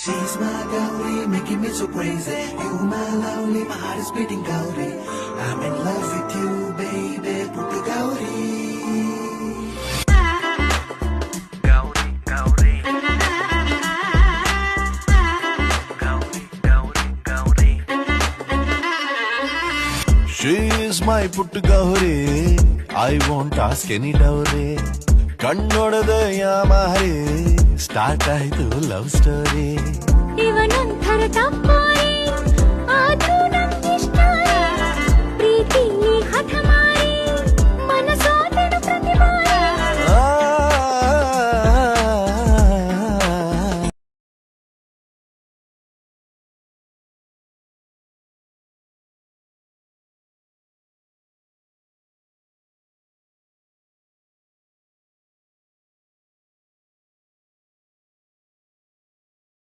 She's my Gauri, making me so crazy. You my lovely, my heart is beating Gauri. I'm in love with you, baby, Puttu Gauri. Gauri, Gauri. Gauri, Gauri, Gauri. She is my Puttu Gauri. I won't ask any dowry. ಕಣ್ಣೊಡೆದ ಯಾಮಾರಿ start ಆಯ್ತು love story ಇವನೊಂಥರ ಟಪ್ಪೋರಿ